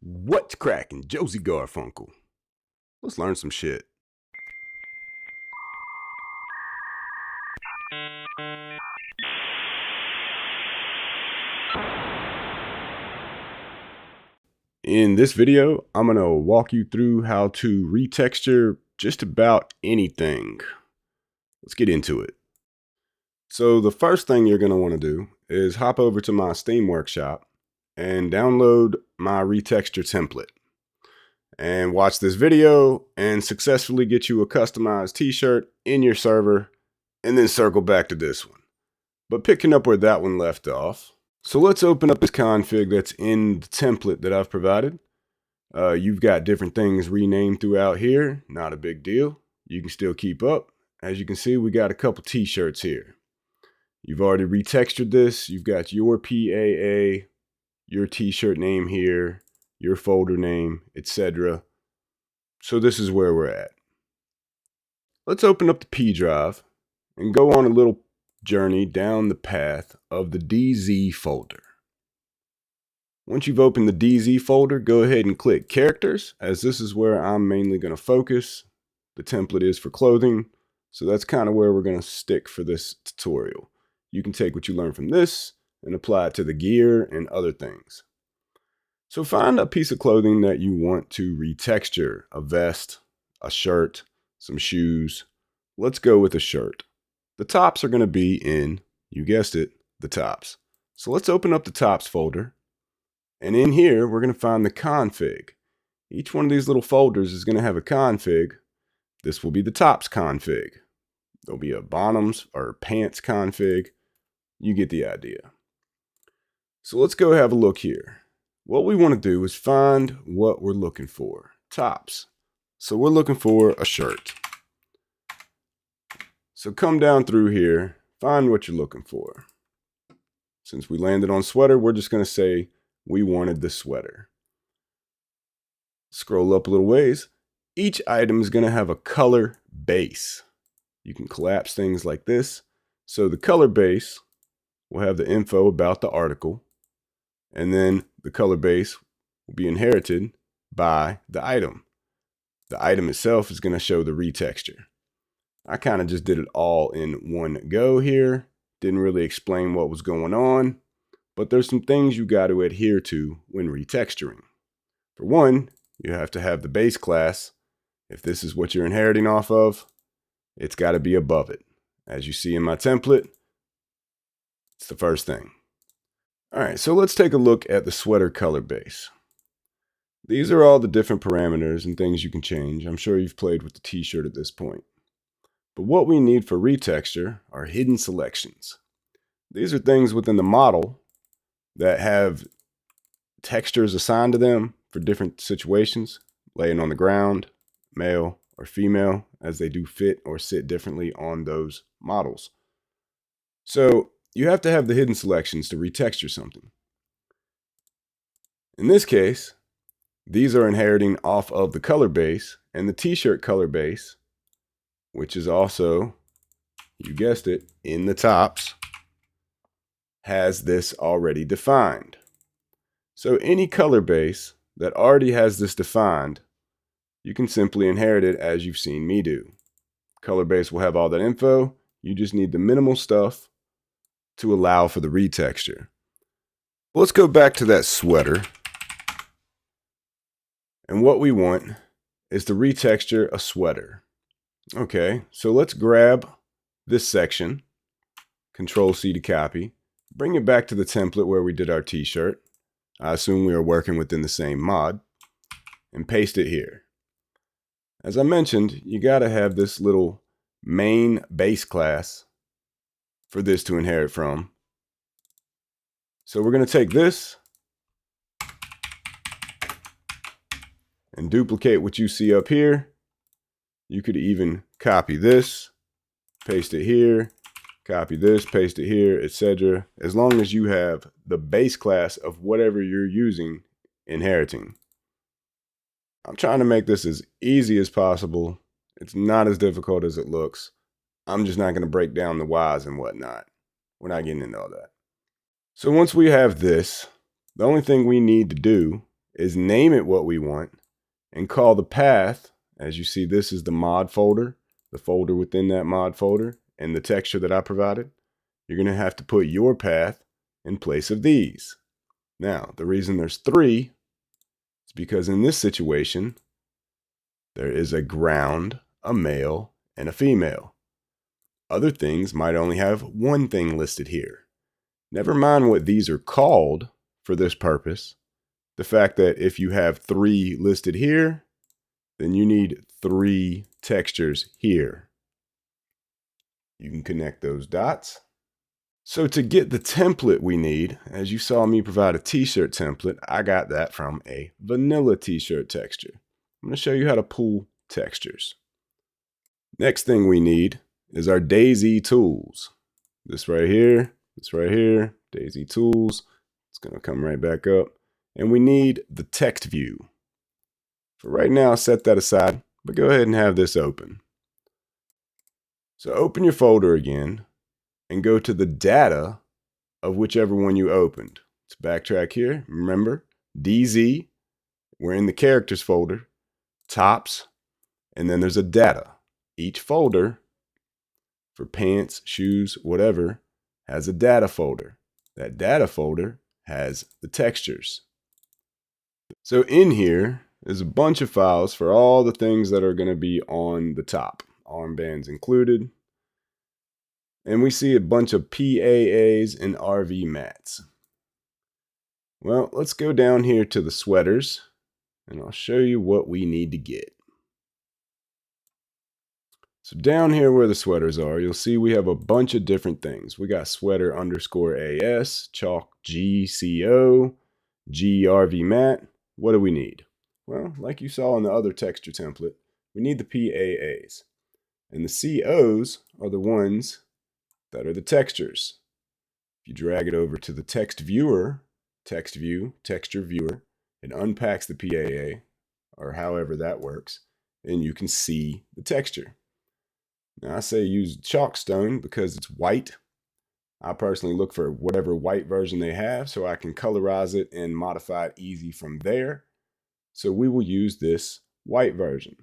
What's cracking, Josie Garfunkle? Let's learn some shit. In this video, I'm going to walk you through how to retexture just about anything. Let's get into it. So the first thing you're going to want to do is hop over to my Steam workshop and download my Retexture Template. And watch this video and successfully get you a customized t-shirt in your server, and then circle back to this one. But picking up where that one left off. So let's open up this config that's in the template that I've provided. You've got different things renamed throughout here. Not a big deal. You can still keep up. As you can see, we got a couple t-shirts here. You've already retextured this. You've got your PAA, your t-shirt name here, your folder name, etc. So this is where we're at. Let's open up the P drive and go on a little journey down the path of the DZ folder. Once you've opened the DZ folder, go ahead and click characters, as this is where I'm mainly going to focus. The template is for clothing, so that's kind of where we're going to stick for this tutorial. You can take what you learned from this and apply it to the gear and other things. So find a piece of clothing that you want to retexture, a vest, a shirt, some shoes. Let's go with a shirt. The tops are going to be in, you guessed it, the tops. So let's open up the tops folder. And in here, we're going to find the config. Each one of these little folders is going to have a config. This will be the tops config. There'll be a bottoms or pants config. You get the idea. So let's go have a look here. What we want to do is find what we're looking for. Tops. So we're looking for a shirt. So come down through here, find what you're looking for. Since we landed on sweater, we're just going to say we wanted the sweater. Scroll up a little ways. Each item is going to have a color base. You can collapse things like this. So the color base will have the info about the article. And then the color base will be inherited by the item. The item itself is going to show the retexture. I kind of just did it all in one go here. Didn't really explain what was going on, but there's some things you got to adhere to when retexturing. For one, you have to have the base class. If this is what you're inheriting off of, it's got to be above it. As you see in my template, it's the first thing. All right, so let's take a look at the sweater color base. These are all the different parameters and things you can change. I'm sure you've played with the t-shirt at this point. But what we need for retexture are hidden selections. These are things within the model that have textures assigned to them for different situations, laying on the ground, male or female, as they do fit or sit differently on those models. So you have to have the hidden selections to retexture something. In this case, these are inheriting off of the color base, and the t-shirt color base, which is also, you guessed it, in the tops, has this already defined. So any color base that already has this defined, you can simply inherit it as you've seen me do. Color base will have all that info. You just need the minimal stuff to allow for the retexture. Let's go back to that sweater. And what we want is to retexture a sweater. Okay, so let's grab this section, Control-C to copy, bring it back to the template where we did our t-shirt. I assume we are working within the same mod, and paste it here. As I mentioned, you got to have this little main base class for this to inherit from. So we're going to take this and duplicate what you see up here. You could even copy this, paste it here, copy this, paste it here, etc. As long as you have the base class of whatever you're using inheriting. I'm trying to make this as easy as possible. It's not as difficult as it looks. I'm just not going to break down the whys and whatnot. We're not getting into all that. So once we have this, the only thing we need to do is name it what we want and call the path. As you see, this is the mod folder, the folder within that mod folder, and the texture that I provided. You're going to have to put your path in place of these. Now, the reason there's 3 is because in this situation, there is a ground, a male, and a female. Other things might only have 1 thing listed here. Never mind what these are called for this purpose. The fact that if you have 3 listed here, then you need 3 textures here. You can connect those dots. So to get the template we need, as you saw me provide a t-shirt template, I got that from a vanilla t-shirt texture. I'm going to show you how to pull textures. Next thing we need is our Daisy tools. This right here, Daisy tools. It's going to come right back up. And we need the text view. For right now, set that aside, but go ahead and have this open. So open your folder again and go to the data of whichever one you opened. Let's backtrack here. Remember, DZ, we're in the characters folder, tops, and then there's a data. Each folder for pants, shoes, whatever, has a data folder. That data folder has the textures. So in here is a bunch of files for all the things that are going to be on the top, armbands included. And we see a bunch of PAAs and RV mats. Well, let's go down here to the sweaters, and I'll show you what we need to get. So down here where the sweaters are, you'll see we have a bunch of different things. We got sweater underscore AS, chalk GCO, GRV mat. What do we need? Well, like you saw in the other texture template, we need the PAAs. And the COs are the ones that are the textures. If you drag it over to the text viewer, text view, texture viewer, it unpacks the PAA, or however that works, and you can see the texture. Now I say use Chalkstone because it's white. I personally look for whatever white version they have so I can colorize it and modify it easy from there. So we will use this white version.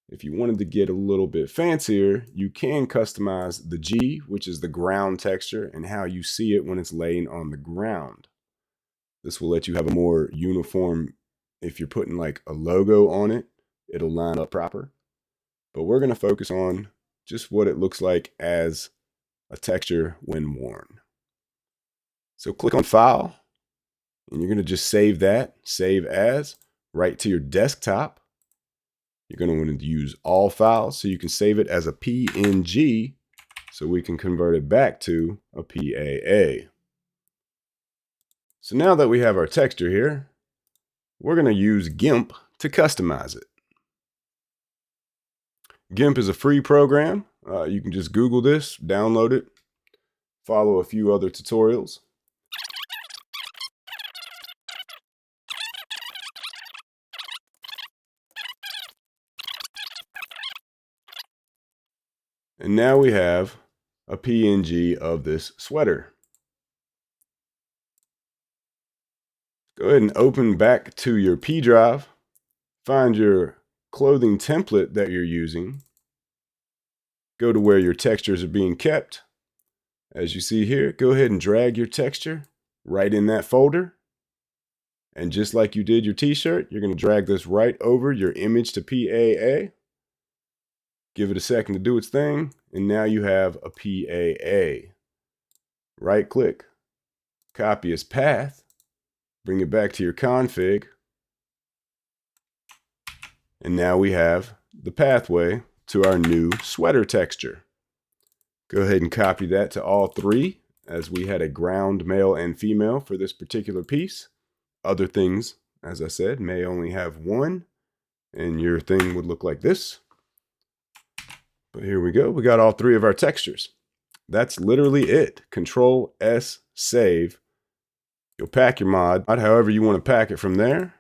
If you wanted to get a little bit fancier, you can customize the G, which is the ground texture, and how you see it when it's laying on the ground. This will let you have a more uniform, if you're putting like a logo on it, it'll line up proper. But we're going to focus on just what it looks like as a texture when worn. So click on File, and you're going to just save that, save as, right to your desktop. You're going to want to use all files so you can save it as a PNG so we can convert it back to a PAA. So now that we have our texture here, we're going to use GIMP to customize it. GIMP is a free program. You can just Google this, download it, follow a few other tutorials. And now we have a PNG of this sweater. Go ahead and open back to your P drive, find your clothing template that you're using, go to where your textures are being kept. As you see here, go ahead and drag your texture right in that folder. And just like you did your t-shirt, you're going to drag this right over your image to PAA. Give it a second to do its thing, and now you have a PAA. Right click, copy as path, bring it back to your config, and now we have the pathway to our new sweater texture. Go ahead and copy that to all 3, as we had a ground male and female for this particular piece. Other things, as I said, may only have 1, and your thing would look like this. But here we go. We got all 3 of our textures. That's literally it. Control S, save. You'll pack your mod however you want to pack it from there.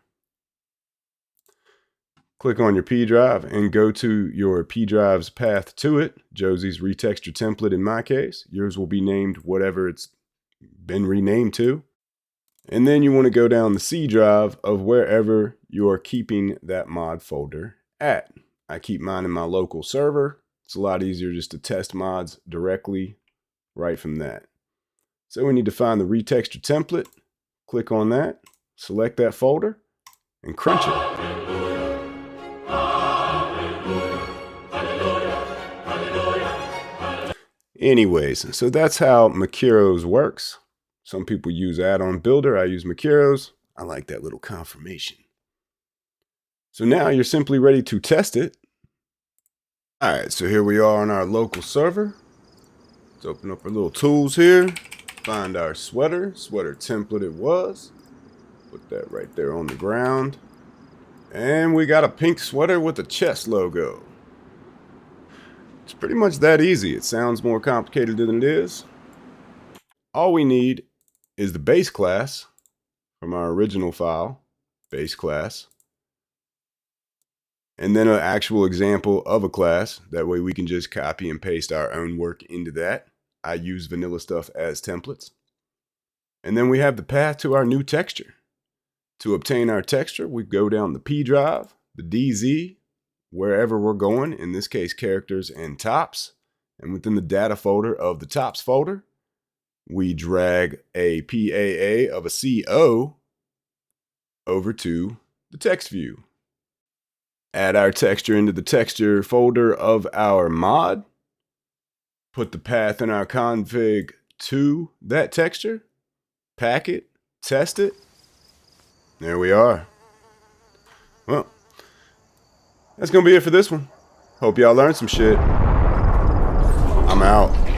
Click on your P drive and go to your P drive's path to it. Josie's Retexture Template in my case. Yours will be named whatever it's been renamed to. And then you want to go down the C drive of wherever you are keeping that mod folder at. I keep mine in my local server. It's a lot easier just to test mods directly right from that. So we need to find the Retexture Template, click on that, select that folder, and crunch it. Anyways, so that's how Makiros works. Some people use add-on builder. I use Makiros. I like that little confirmation. So now you're simply ready to test it. All right, so here we are on our local server. Let's open up our little tools here. Find our sweater template it was. Put that right there on the ground. And we got a pink sweater with a chest logo. It's pretty much that easy. It sounds more complicated than it is. All we need is the base class from our original file, base class. And then an actual example of a class. That way we can just copy and paste our own work into that. I use vanilla stuff as templates. And then we have the path to our new texture. To obtain our texture, we go down the P drive, the DZ, wherever we're going, in this case characters and tops, and within the data folder of the tops folder, we drag a PAA of a CO over to the text view. Add our texture into the texture folder of our mod, put the path in our config to that texture, pack it, test it. There we are. Well, that's going to be it for this one. Hope y'all learned some shit. I'm out.